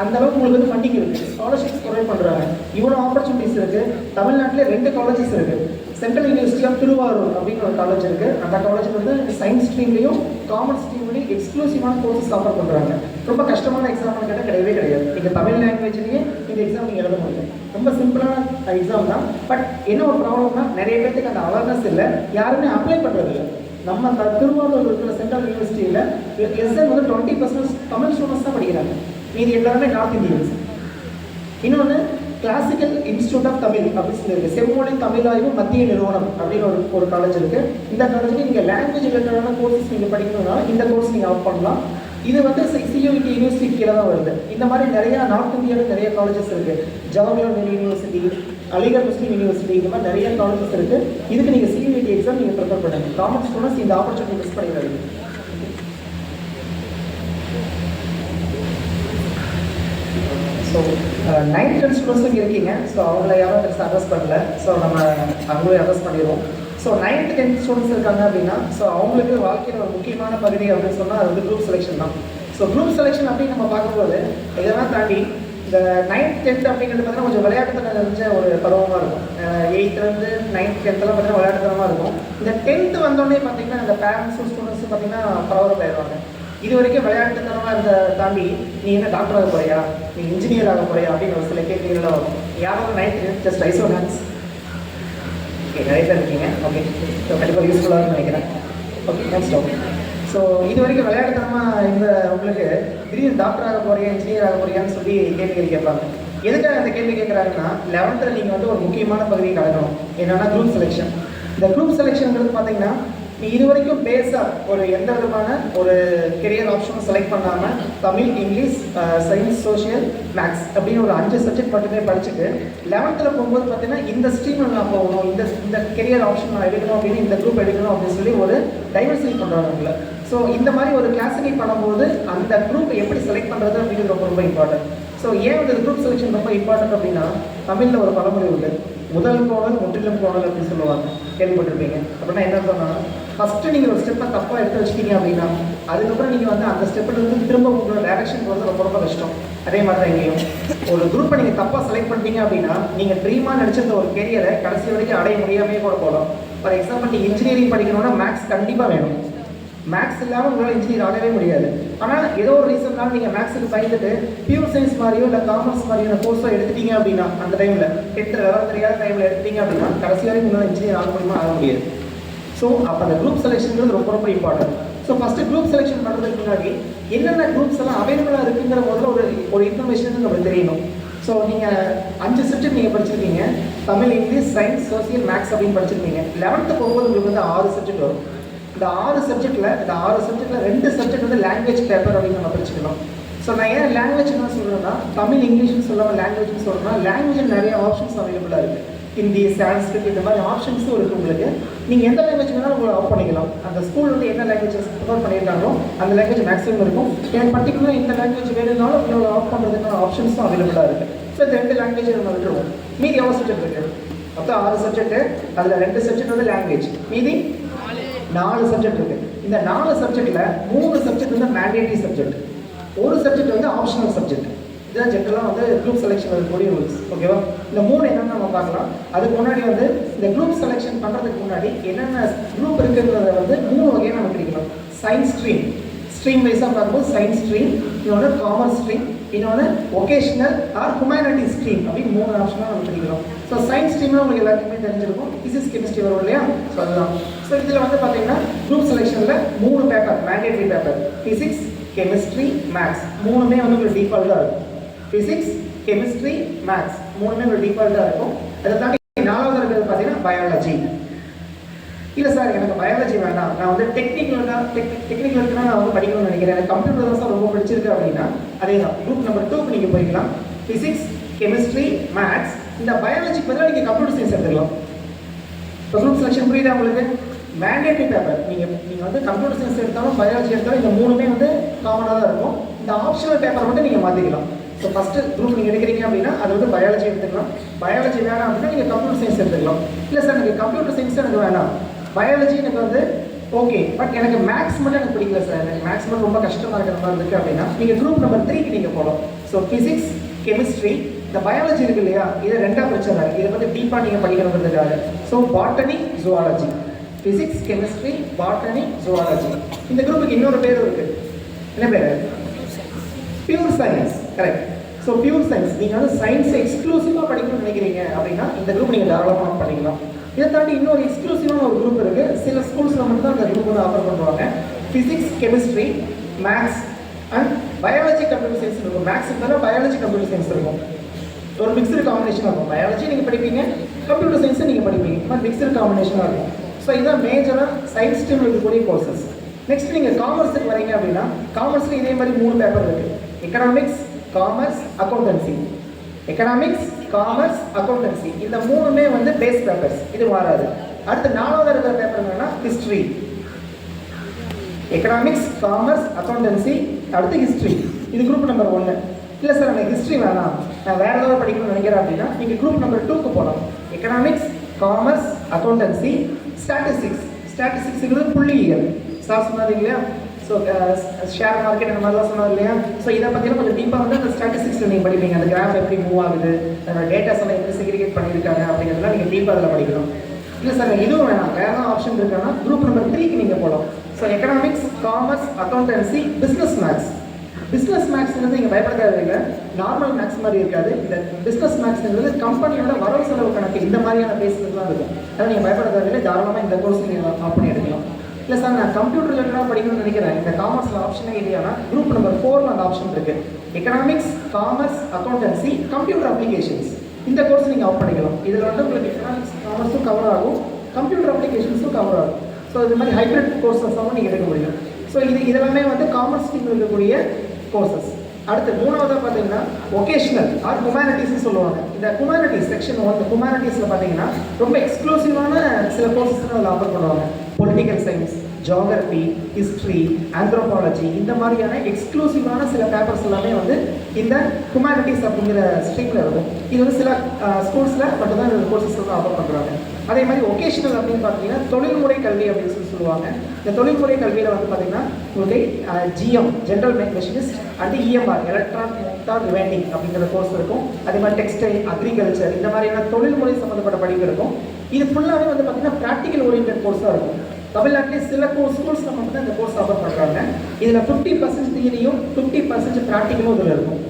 அந்த அளவுக்கு உங்களுக்கு வந்து ஃபண்டிங் இருக்குது. ஸ்காலர்ஷிப்ஸ் ப்ரொவைட் பண்ணுறாங்க. இவ்வளோ ஆப்பர்ச்சுனிட்டிஸ் இருக்குது. தமிழ்நாட்டிலே 2 காலேஜஸ் இருக்குது. சென்ட்ரல் யூனிவர்சிட்டி ஆஃப் திருவாரூர் அப்படின்னு ஒரு காலேஜ் இருக்குது. அந்த காலேஜில் வந்து சயின்ஸ் ஸ்ட்ரீம்லேயும் காமர்ஸ் ஸ்ட்ரீம்லேயும் எக்ஸ்க்ளூசிவான கோர்சஸ் ஆஃபர் பண்ணுறாங்க. ரொம்ப கஷ்டமான எக்ஸாம்னு கேட்டால் கிடையவே கிடையாது. நீங்கள் தமிழ் லாங்குவேஜ்லேயே இந்த எக்ஸாம் நீங்கள் எழுத முடியும். ரொம்ப சிம்பிளான எக்ஸாம் தான். பட் என்ன ஒரு ப்ராப்ளம்னா நிறைய பேருக்கு அந்த அவேர்னஸ் இல்லை, யாருமே அப்ளை பண்ணுறது இல்லை. நம்ம திருவாரூர் இருக்கிற சென்ட்ரல் யூனிவர்சிட்டியில் எஸ்என் வந்து 20% தமிழ் ஸ்டூடெண்ட்ஸ் தான் படிக்கிறாங்க. மீதி எல்லாருமே நார்த் இந்தியன்ஸ். இன்னொன்று கிளாசிக்கல் இன்ஸ்டியூட் ஆஃப் தமிழ் அப்படின்னு சொல்லியிருக்கு. செம்மொழி தமிழாய்வு மத்திய நிறுவனம் அப்படின்னு ஒரு காலேஜ் இருக்குது. இந்த காலேஜுக்கு நீங்கள் லாங்குவேஜ் ரிலேட்டடான கோர்சஸ் நீங்கள் படிக்கணும்னா இந்த கோர்ஸ் நீங்கள் ஆஃப் பண்ணலாம். இது வந்து CUET யூனிவர்சிட்டி கீழே தான் வருது. இந்த மாதிரி நிறையா நார்த் இந்தியாவில் நிறைய காலேஜஸ் இருக்குது. ஜவஹர்லால் நேரு யூனிவர்சிட்டி, அலிகர் முஸ்லீம் யூனிவர்சிட்டி, இந்த மாதிரி நிறைய காலேஜஸ் இருக்குது. இதுக்கு நீங்கள் CUET எக்ஸாம் நீங்கள் ப்ரிப்பேர் பண்ணுங்கள். காமர்ஸ் ஸ்டூடெண்ட்ஸ் இந்த ஆப்பர்ச்சுனிட்டி மிஸ் பண்ணிடுறாங்க. ஸோ 9th 10th ஸ்டூடெண்ட்ஸ் இங்கே இருக்கீங்க. ஸோ அவங்கள யாரும் அட்ரஸ் பண்ணல. ஸோ நம்ம அவங்களே அட்ரஸ் பண்ணிடுவோம். ஸோ 9th 10th ஸ்டூடெண்ட்ஸ் இருக்காங்க அப்படின்னா ஸோ அவங்களுக்கு வாழ்க்கையில் ஒரு முக்கியமான பகுதி அப்படின்னு சொன்னால் அது வந்து குரூப் செலெக்ஷன் தான். ஸோ குரூப் செலெக்ஷன் அப்படின்னு நம்ம பார்க்கும்போது இதெல்லாம் தாண்டி இந்த 9th 10th அப்படிங்கிறது பார்த்தீங்கன்னா கொஞ்சம் விளையாட்டுத்தனம் தெரிஞ்ச ஒரு பருவமாக இருக்கும். 8th 9th 10th பார்த்தீங்கன்னா விளையாட்டுத்தனமாக இருக்கும். இந்த 10th வந்தோடனே பார்த்தீங்கன்னா இந்த பேரண்ட்ஸும் ஸ்டூடெண்ட்ஸும் பார்த்தீங்கன்னா பரவலாக ஆயிடுவாங்க. இது வரைக்கும் விளையாட்டுத்தனமாக இருந்த தாண்டி நீ என்ன டாக்டர் ஆக போறியா, நீ இன்ஜினியர் ஆக போறியா அப்படின்னு ஒரு சில கேள்விகள்லாம் வரும். யாரும் 9th 10th just raise your hands. Okay, நிறைய பேர் இருக்கீங்க. ஓகே, ஸோ கண்டிப்பாக யூஸ்ஃபுல்லாக நினைக்கிறேன். Okay, next. ஓகே, ஸோ இது வரைக்கும் விளையாட்டுத்தனமாக இந்த உங்களுக்கு திடீர்னு டாக்டர் ஆக போறியா, இன்ஜினியர் ஆக போறியான்னு சொல்லி கேள்விகள் கேட்பாங்க. எதுக்காக அந்த கேள்வி கேட்குறாங்கன்னா 11th நீங்கள் வந்து ஒரு முக்கியமான பகுதியை கலக்கணும். என்னென்னா குரூப் செலெக்ஷன். இந்த குரூப் செலெக்ஷனுங்கிறது பார்த்தீங்கன்னா நீ இது வரைக்கும் பேஸாக ஒரு எந்த விதமான ஒரு கெரியர் ஆப்ஷனும் செலக்ட் பண்ணாமல் Tamil, English, science, social, maths அப்படின்னு ஒரு 5 சப்ஜெக்ட் மட்டுமே படிச்சுட்டு 11th போகும்போது பார்த்தீங்கன்னா இந்த ஸ்ட்ரீமில் நான் போகணும், இந்த கெரியர் ஆப்ஷன் நான் எடுக்கணும் அப்படின்னு இந்த குரூப் எடுக்கணும் அப்படின்னு சொல்லி ஒரு டைவர்சிட்டி பண்ணுறாங்க உங்களை. ஸோ இந்த மாதிரி ஒரு கிளாஸிஃபை பண்ணும்போது அந்த குரூப் எப்படி செலக்ட் பண்ணுறது அப்படிங்கிறது ரொம்ப ரொம்ப இம்பார்ட்டன்ட். ஸோ ஏன் வந்து குரூப் செலெக்ஷன் ரொம்ப இம்பார்ட்டன்ட் அப்படின்னா தமிழில் ஒரு பழமொழி உண்டு, முதல் கோணல் முற்றிலும் கோணல் அப்படின்னு சொல்லுவாங்க, கேள்விப்பட்டிருப்பீங்க. அப்படின்னா என்ன சொன்னால் ஃபஸ்ட்டு நீங்கள் ஒரு ஸ்டெப்பை தப்பாக எடுத்து வச்சிட்டீங்க அப்படின்னா அதுக்கப்புறம் நீங்கள் வந்து அந்த ஸ்டெப்பில் திரும்ப உங்களோட டேரக்ஷன் போகிறது ரொம்ப ரொம்ப கஷ்டம். அதே மாதிரி தான் எங்கேயும் ஒரு குரூப்பை நீங்கள் தப்பாக செலக்ட் பண்ணிட்டீங்க அப்படின்னா நீங்கள் ட்ரீமாக நினச்சிருந்த ஒரு கெரியரை கடைசி வரைக்கும் அடைய முடியாமே கூட போகலாம். ஃபார் எக்ஸாம்பிள் நீங்கள் இன்ஜினியரிங் படிக்கணும்னா மேக்ஸ் கண்டிப்பாக வேணும். மேக்ஸ் இல்லாமல் உங்களால் இன்ஜினியர் ஆகவே முடியாது. ஆனால் ஏதோ ஒரு ரீசன்னால நீங்கள் மேக்ஸுக்கு பயந்துட்டு பியூர் சயின்ஸ் மாதிரியோ இல்லை காமர்ஸ் மாதிரியான கோர்ஸோ எடுத்துட்டீங்க அப்படின்னா அந்த டைமில் 10th விவரம் தெரியாத டைமில் எடுத்துட்டீங்க அப்படின்னா கடைசி வரைக்கும் உங்களால் இன்ஜினியர் ஆக முடியுமா, ஆக முடியாது. ஸோ அப்போ அந்த குரூப் செலெக்ஷன்ங்கிறது ரொம்ப ரொம்ப important. So first group selection பண்ணுறதுக்கு முன்னாடி என்னென்ன குரூப்ஸ் எல்லாம் அவைலபிளாக இருக்குங்கிற முதல்ல ஒரு இன்ஃபர்மேஷன் நம்மளுக்கு தெரியணும். ஸோ நீங்கள் 5 சப்ஜெக்ட் நீங்கள் படிச்சிருக்கீங்க, Tamil, English, science, social, maths அப்படின்னு படிச்சிருக்கீங்க. 11th போகும்போது உங்களுக்கு வந்து 6 சப்ஜெக்ட் வரும். இந்த 6 சப்ஜெக்டில் 2 சப்ஜெக்ட் வந்து லாங்குவேஜ் பேப்பர் அப்படின்னு நம்ம படிச்சுக்கணும். ஸோ நான் ஏன் லாங்குவேஜ் என்ன சொல்கிறேன்னா தமிழ், இங்கிலீஷ்னு சொல்லாமல் லாங்குவேஜ்னு சொல்கிறேன்னா லாங்குவேஜில் நிறைய ஆப்ஷன்ஸ் அவைலபிளாக இருக்குது. ஹிந்தி, சான்ஸ்கிரிட் இந்த மாதிரி ஆப்ஷன்ஸும் இருக்குது உங்களுக்கு. நீங்கள் எந்த லாங்குவேஜ் வேணாலும் உங்களை ஆஃப் பண்ணிக்கலாம். அந்த ஸ்கூல் வந்து என்ன லாங்குவேஜஸ் ப்ரிஃபர் பண்ணியிருக்காங்களோ அந்த லாங்குவேஜ் மேக்ஸிமம் இருக்கும். எனக்கு பர்டிகுலராக இந்த லாங்குவேஜ் வேணும்னாலும் உங்களோட ஆஃப் பண்ணுறதுக்கான ஆப்ஷன்ஸும் அவைலபிளாக இருக்குது. ஸோ இந்த 2 லாங்குவேஜ் நம்ம விட்டுருவோம். மீதி எவ்வளோ சப்ஜெக்ட் இருக்குது? மொத்தம் 6 சப்ஜெக்ட். அதில் 2 சப்ஜெக்ட் வந்து லாங்குவேஜ், மீதி 4 சப்ஜெக்ட் இருக்கு. இந்த 4 சப்ஜெக்ட்ல 3 சப்ஜெக்ட் வந்து மேண்டேட்டரி சப்ஜெக்ட், ஒரு சப்ஜெக்ட் வந்து ஆப்ஷனல் சப்ஜெக்ட். இதுதான் ஜென்ரலாக வந்து குரூப் செலெக்ஷன் இருக்கக்கூடிய ரூல்ஸ். ஓகேவா? இந்த 3 என்னென்னு நம்ம பார்க்கலாம். அதுக்கு முன்னாடி வந்து இந்த குரூப் செலெக்ஷன் பண்ணுறதுக்கு முன்னாடி என்னென்ன குரூப் இருக்குங்கிறத வந்து 3 வகையாக நம்ம பிரிக்கலாம். சயின்ஸ் ஸ்ட்ரீம், ஸ்ட்ரீம் வைஸாக பார்க்கும்போது சயின்ஸ் ஸ்ட்ரீம், இன்னொன்று காமர்ஸ் ஸ்ட்ரீம், இன்னொன்று ஒகேஷ்னல் ஆர் ஹியூமனிட்டி ஸ்ட்ரீம் அப்படின்னு 3 ஆப்ஷனாக நம்ம பிரிக்கிறோம். ஸோ சயின்ஸ் ஸ்ட்ரீம்னா உங்களுக்கு எல்லாருக்குமே தெரிஞ்சிருக்கும், ஃபிசிக்ஸ் கெமிஸ்ட்ரி வரும் இல்லையா? ஸோ அதுதான். ஸோ இதில் வந்து பார்த்தீங்கன்னா குரூப் செலெக்ஷனில் 3 paper mandatory paper, physics, chemistry, maths 3மே வந்து உங்களுக்கு டிஃபால்ட்டாக இருக்கும். ஃபிசிக்ஸ், கெமிஸ்ட்ரி, மேத்ஸ் 3மே ஒரு டிஃபால்ட்டாக இருக்கும். அதை தாண்டி 4வது இருக்கிறது பார்த்தீங்கன்னா பயாலஜி. இல்லை சார் எனக்கு பயாலஜி வேண்டாம், நான் வந்து டெக்னிக்கல் தான் நான் வந்து படிக்கணும்னு நினைக்கிறேன், எனக்கு கம்ப்யூட்டர் தான் சார் ரொம்ப பிடிச்சிருக்கு அப்படின்னா அதே தான் குரூப் நம்பர் 2க்கு நீங்கள் போய்க்கலாம். Physics, chemistry, maths. இந்த பயாலஜிக்கு பதிலாக நீங்கள் கம்ப்யூட்டர் சயின்ஸ் எடுத்துக்கலாம். இப்போ குரூப் செலெக்ஷன் புரியுதா உங்களுக்கு? மேண்டேட்டரி பேப்பர் நீங்கள் வந்து கம்ப்யூட்டர் சயின்ஸ் எடுத்தாலும் பயாலஜி எடுத்தாலும் இந்த 3மே வந்து காமனாக தான் இருக்கும். இந்த ஆப்ஷனல் பேப்பர் மட்டும் நீங்கள் மாற்றிக்கலாம். ஸோ ஃபஸ்ட்டு குரூப் நீங்கள் எடுக்கிறீங்க அப்படின்னா அது வந்து பயாலஜி எடுத்துக்கலாம். பயாலஜி வேணாம் அப்படின்னா நீங்கள் கம்ப்யூட்டர் சயின்ஸ் எடுத்துக்கலாம். இல்லை சார் எனக்கு கம்ப்யூட்டர் சயின்ஸ் எனக்கு வேணாம், பயாலஜி எனக்கு வந்து ஓகே, பட் எனக்கு மேக்ஸ் மட்டும் எனக்கு பிடிக்கல சார், எனக்கு மேக்ஸ் மட்டும் ரொம்ப கஷ்டமாக இருக்கிற மாதிரி இருக்குது அப்படின்னா நீங்கள் குரூப் நம்பர் 3க்கு நீங்கள் போகலாம். ஸோ ஃபிசிக்ஸ், கெமிஸ்ட்ரி, இந்த பயாலஜி இருக்கு இல்லையா, இதை 2ஆக பிரிச்சாங்க. இதை வந்து டீப்பாக நீங்கள் படிக்கணுங்கிறதுக்காக. So botany, zoology, physics, chemistry, botany, zoology. இந்த குரூப்புக்கு இன்னொரு பேர் இருக்குது. என்ன பேர்? Pure science. Correct. So pure science நீங்கள் வந்து சயின்ஸை எக்ஸ்க்ளூசிவாக படிக்கணும்னு நினைக்கிறீங்க அப்படின்னா இந்த குரூப் நீங்கள் தாராளமாக பண்ணிக்கலாம். இதை தாண்டி இன்னொரு எக்ஸ்க்ளூசிவான ஒரு குரூப் இருக்குது. சில ஸ்கூல்ஸில் மட்டும் தான் அந்த குரூப் வந்து ஆஃபர் பண்ணுவாங்க. Physics, chemistry, maths and biology, computer science இருக்கும். மேத்ஸ் இருந்தாலும் பயாலஜி, கம்ப்யூட்டர் சயின்ஸ் இருக்கும். ஒரு மிக்சடு காம்பினேஷனாக இருக்கும். பயாலஜி நீங்கள் படிப்பீங்க, கம்ப்யூட்டர் சயின்ஸை நீங்கள் படிப்பீங்க, பட் மிக்சடு காம்பினேஷனாக இருக்கும். ஸோ இதுதான் மேஜராக சயின்ஸ் ஸ்ட்ரீம் இருக்கக்கூடிய கோர்சஸ். நெக்ஸ்ட் நீங்கள் காமர்ஸுக்கு வரீங்க அப்படின்னா காமர்ஸில் இதே மாதிரி 3 பேப்பர் இருக்குது. Economics, commerce, accountancy. Economics, commerce, accountancy இந்த 3மே வந்து பேஸ் பேப்பர்ஸ், இது மாறாது. அடுத்து 4வது இருக்கிற பேப்பர் என்னன்னா ஹிஸ்ட்ரி. எக்கனாமிக்ஸ், காமர்ஸ், அக்கௌண்டன்சி, அடுத்து ஹிஸ்ட்ரி. இது குரூப் நம்பர் 1. இல்லை சார் எனக்கு ஹிஸ்ட்ரி வேணாம், நான் வேறு ஏதாவது படிக்கணும்னு நினைக்கிறேன் அப்படின்னா நீங்கள் குரூப் நம்பர் 2க்கு போகலாம். Economics, commerce, accountancy, statistics. ஸ்டாட்டிஸ்டிக்ஸுங்கிறது புள்ளியியல். சார் சொன்னார் இல்லையா? ஸோ ஷேர் மார்க்கெட் அந்த மாதிரிலாம் சொன்னார் இல்லையா? ஸோ இதை பற்றினா கொஞ்சம் டீப்பாக வந்து அந்த ஸ்டாட்டிஸ்டிக்ஸில் நீங்கள் படிப்பீங்க. அந்த கிராஃப் எப்படி மூவ் ஆகுது, அதோட டேட்டாஸ் எல்லாம் எப்படி செக்ரிகேட் பண்ணியிருக்காங்க அப்படிங்கிறதுலாம் நீங்கள் டீப்பாக அதில் படிக்கணும். இல்லை சார் இதுவும் வேணாம், வேறு ஆப்ஷன் இருக்கான்னா குரூப் நம்பர் 3க்கு நீங்கள் போகலாம். So economics, commerce, accountancy, business maths. Business மேத்ஸ்ங்கிறது நீங்கள் பயப்பட தேவையில்லை, நார்மல் மேத்ஸ் மாதிரி இருக்காது. இந்த பிஸ்னஸ் மேத்ஸ்ங்கிறது கம்பெனியோட வரவு செலவு கணக்கு இந்த மாதிரியான பேசுறதுலாம் இருக்கும். அதனால் நீங்கள் பயப்பட தேவையில்லை, தாராளமாக இந்த கோர்ஸ் நீங்கள் ஆஃப் பண்ணி எடுக்கலாம். இல்லை சார் நான் கம்ப்யூட்டர் ரிலேட்டடாக படிக்கணும்னு நினைக்கிறேன், இந்த காமர்ஸில் ஆப்ஷனே இல்லையானா குரூப் நம்பர் 4ல் அந்த ஆப்ஷன் இருக்குது. Economics, commerce, accountancy, computer applications. இந்த கோர்ஸ் நீங்கள் ஆஃப் பண்ணிக்கலாம். இதில் வந்து உங்களுக்கு எக்கனாமிக்ஸ், காமர்ஸும் கவர் ஆகும், கம்ப்யூட்டர் அப்ளிகேஷன்ஸும் கவர் ஆகும். ஸோ இது மாதிரி ஹைப்ரிட் கோர்ஸஸாகவும் நீங்கள் எடுக்க முடியும். ஸோ இதெல்லாமே வந்து காமர்ஸ் டீம் இருக்கக்கூடிய கோர்சஸ். அடுத்து 3வதாக பார்த்தீங்கன்னா ஒகேஷ்னல் ஆர் ஹியூமனிட்டிஸ்னு சொல்லுவாங்க. இந்த ஹியூமனிட்டிஸ் செக்ஷன் 1 ஹியூமனிட்டிஸில் பார்த்தீங்கன்னா ரொம்ப எக்ஸ்க்ளூசிவான சில கோர்சஸ் அதில் ஆஃபர் பண்ணுவாங்க. Political science, geography, history, anthropology இந்த மாதிரியான எக்ஸ்க்ளூசிவான சில பேப்பர்ஸ் எல்லாமே வந்து இந்த ஹியூமனிட்டிஸ் அப்படிங்கிற ஸ்ட்ரீமில் இருக்கும். இது வந்து சில ஸ்கூல்ஸில் மட்டும்தான் இந்த கோர்சஸ் வந்து ஆஃபர் பண்ணுறாங்க. அதே மாதிரி ஒகேஷ்னல் அப்படின்னு பார்த்தீங்கன்னா தொழில்முறை கல்வி அப்படின்னு சொல்லுவாங்க. இந்த தொழில்முறை கல்வியில் வந்து பார்த்தீங்கன்னா உங்களுக்கு GM general machinist and EMR electronic motor vending அப்படிங்கிற கோர்ஸ் இருக்கும். அதே மாதிரி டெக்ஸ்டைல், அக்ரிகல்ச்சர் இந்த மாதிரியான தொழில்முறை சம்மந்தப்பட்ட படிப்பு இருக்கும். இது ஃபுல்லாகவே வந்து பார்த்தீங்கன்னா ப்ராக்டிக்கல் ஓரியன்ட் கோர்ஸாக இருக்கும். தமிழ்நாட்டிலே சில ஸ்கூல்ஸில் மட்டும் தான் இந்த கோர்ஸ் ஆஃபர் பண்ணுறாங்க. இதில் 50% தியரியும் 50% ப்ராக்டிக்கலும் இதில் இருக்கும்.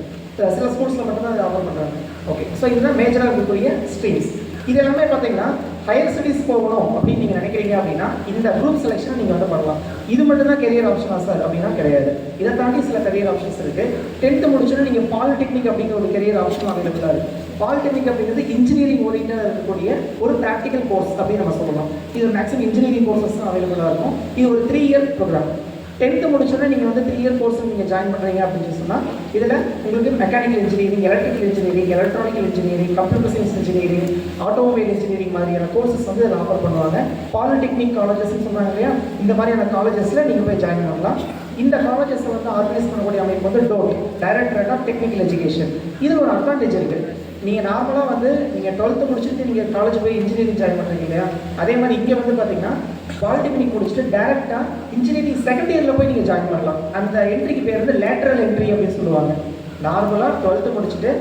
சில ஸ்கூல்ஸில் மட்டும்தான் இதை ஆஃபர் பண்ணுறாங்க. ஓகே, ஸோ இதுதான் மேஜராக இருக்கக்கூடிய ஸ்ட்ரீம்ஸ். இது எல்லாமே பார்த்தீங்கன்னா ஹையர் ஸ்டடீஸ் போகணும் அப்படின்னு நீங்கள் நினைக்கிறீங்க அப்படின்னா இந்த குரூப் செலெக்ஷன் நீங்கள் வந்து பண்ணலாம். இது மட்டும் தான் கெரியர் ஆப்ஷனா சார் அப்படின்னா கிடையாது. இதை தாண்டி சில கெரியர் ஆப்ஷன்ஸ் இருக்குது. 10th முடிச்சோன்னா நீங்கள் பாலிடெக்னிக் அப்படிங்கிற ஒரு கெரியர் ஆப்ஷன் அவைலபிளாக இருக்குது. பாலிடெக்னிக் அப்படிங்கிறது இன்ஜினியரிங் ஓரியன்டாக இருக்கக்கூடிய ஒரு ப்ராக்டிக்கல் கோர்ஸ் அப்படின்னு நம்ம சொல்லலாம். இது மேக்ஸிமம் இன்ஜினியரிங் கோர்சஸ் தான் அவைலபிளாக இருக்கும். இது ஒரு 3 இயர் ப்ரோக்ராம். 10th முடிச்சோன்னா நீங்கள் வந்து 3 இயர் கோர்ஸ் நீங்கள் ஜாயின் பண்ணுறீங்க அப்படின்னு சொன்னால் இதில் உங்களுக்கு mechanical engineering, electrical engineering, electronical engineering, computer science engineering, automobile engineering மாதிரியான கோர்சஸ் வந்து இதில் ஆஃபர் பண்ணுவாங்க. பாலிடெக்னிக் காலேஜஸ்ன்னு சொன்னாங்க இல்லையா, இந்த மாதிரியான காலேஜஸில் நீங்கள் போய் ஜாயின் பண்ணலாம். இந்த காலேஜஸை வந்து ஆர்கனைஸ் பண்ணக்கூடிய அமைப்பு வந்து டோட், டைரக்டரேட் ஆஃப் டெக்னிக்கல் எஜுகேஷன். இதில் ஒரு அட்வான்டேஜ் இருக்குது. நீங்கள் நார்மலாக வந்து நீங்கள் 12th முடிச்சுட்டு நீங்கள் காலேஜ் போய் இன்ஜினியரிங் ஜாயின் பண்ணுறீங்க இல்லையா, அதே மாதிரி இங்கே வந்து பார்த்தீங்கன்னா பாலிடெக்னிக் முடிச்சுட்டு டேரெக்டாக இன்ஜினியரிங் செகண்ட் இயரில் போய் நீங்கள் ஜாயின் பண்ணலாம். அந்த என்ட்ரிக்கு பேர் வந்து லேட்ரல் என்ட்ரி அப்படின்னு சொல்லுவாங்க. நார்மலாக 12th முடிச்சுட்டு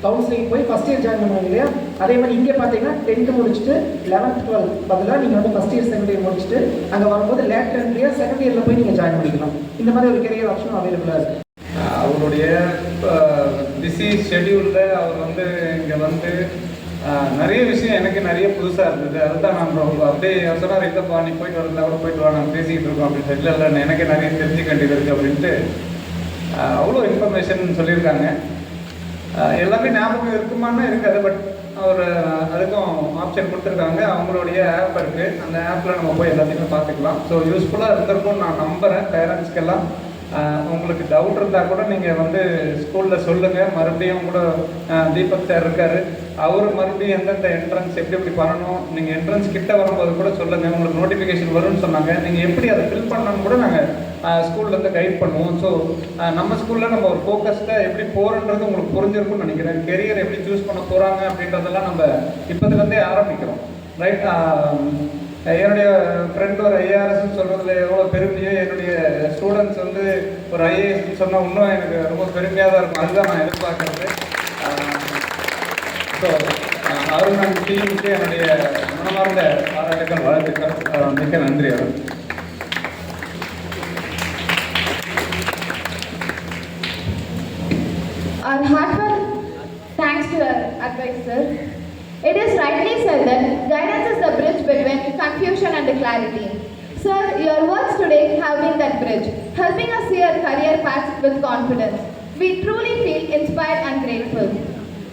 கவுன்சிலிங் போய் ஃபஸ்ட் இயர் ஜாயின் பண்ணுவாங்க இல்லையா, அதே மாதிரி இங்கே பார்த்தீங்கன்னா 10th முடிச்சுட்டு 11th 12th பதிலாக நீங்கள் வந்து ஃபஸ்ட் இயர் செகண்ட் இயர் முடிச்சுட்டு அங்கே வரும்போது லேட்டர் என்ட்ரியாக செகண்ட் இயரில் போய் நீங்கள் ஜாயின் பண்ணிக்கலாம். இந்த மாதிரி ஒரு கெரியர் ஆப்ஷனும் அவைலபிளாக இருக்குது. அவருடைய பிஸி ஷெடியூலில் அவர் வந்து இங்கே வந்து நிறைய விஷயம் எனக்கு நிறைய புதுசாக இருந்தது. அதுதான் நான் அப்படியே சொன்னார், இல்லைப்பா நீ போயிட்டு வரல கூட போயிட்டு வா, நாங்கள் பேசிக்கிட்டு இருக்கோம் அப்படின்னு சொல்லி, இல்லை எனக்கு நிறைய தெரிஞ்சுக்க வேண்டியது இருக்குது அப்படின்ட்டு அவ்வளோ இன்ஃபர்மேஷன் சொல்லியிருக்காங்க. எல்லாமே ஞாபகம் இருக்குமான்னா இருக்காது, பட் அவர் அதுக்கும் ஆப்ஷன் கொடுத்துருக்காங்க. அவங்களுடைய ஆப் இருக்குது, அந்த ஆப்பில் நம்ம போய் எல்லாத்தையுமே பார்த்துக்கலாம். ஸோ யூஸ்ஃபுல்லாக இருந்திருக்கும்னு நான் நம்புகிறேன். பேரண்ட்ஸ்க்கெல்லாம் உங்களுக்கு டவுட் இருந்தால் கூட நீங்கள் வந்து ஸ்கூலில் சொல்லுங்கள். மறுபடியும் கூட தீபக் சார் இருக்கார், அவர் மறுபடியும் எந்தெந்த என்ட்ரன்ஸ் எப்படி பண்ணணும், நீங்கள் என்ட்ரன்ஸ் கிட்ட வரும்போது கூட சொல்லுங்கள். உங்களுக்கு நோட்டிஃபிகேஷன் வரும்னு சொன்னாங்க, நீங்கள் எப்படி அதை ஃபில் பண்ணணும்னு கூட நாங்கள் ஸ்கூல்லேருந்து கைட் பண்ணுவோம். ஸோ நம்ம ஸ்கூலில் நம்ம ஒரு ஃபோக்கஸ்டாக எப்படி போகிறன்றது உங்களுக்கு புரிஞ்சிருக்கும்னு நினைக்கிறேன். கெரியர் எப்படி சூஸ் பண்ண போகிறாங்க அப்படின்றதெல்லாம் நம்ம இப்போதுலேருந்தே ஆரம்பிக்கிறோம், ரைட்? என்னுடைய ஃப்ரெண்ட் ஒரு ஐஏஆர்எஸ்ன்னு சொல்கிறதுல எவ்வளோ பெருமையோ, என்னுடைய ஸ்டூடெண்ட்ஸ் வந்து ஒரு ஐஏஎஸ்ன்னு சொன்னால் இன்னும் எனக்கு ரொம்ப பெருமையாக தான் இருக்கும். அதுதான் நான் எதிர்பார்க்குறது. ஸோ அருண் டீமுக்கு என்னுடைய மனமார்ந்த பாராட்டுக்கள், வாழ்த்துக்கள். மிக்க நன்றி Arun. Our heartfelt thanks to our advisor. It is rightly said that guidance is the bridge between confusion and clarity. Sir, your words today have been that bridge, helping us see our career paths with confidence. We truly feel inspired and grateful.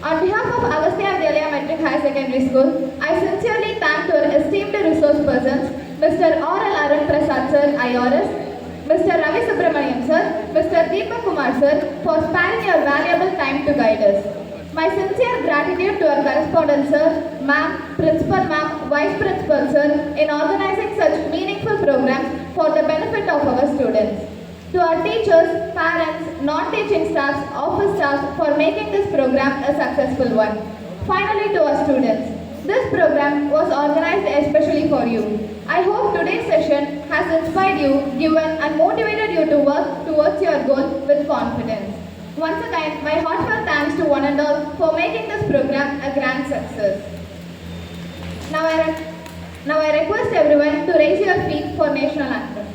On behalf of Agastya Vidyalaya Metric High Secondary School, I sincerely thank our esteemed resource persons, Mr. R.L. Arun Prasad Sir, IRS, Mr. Ravi Subramaniam Sir, Mr. Deepak Kumar Sir, for sparing your valuable time to guide us. My sincere gratitude to our correspondent sir, ma'am, principal ma'am, vice principal sir in organizing such meaningful programs for the benefit of our students. To our teachers, parents, non-teaching staffs, office staff for making this program a successful one. Finally, to our students, this program was organized especially for you. I hope today's session has inspired you, given and motivated you to work towards your goal with confidence. Once again, my heartfelt thanks to one and all for making this program a grand success. Now I request everyone to raise your feet for national anthem.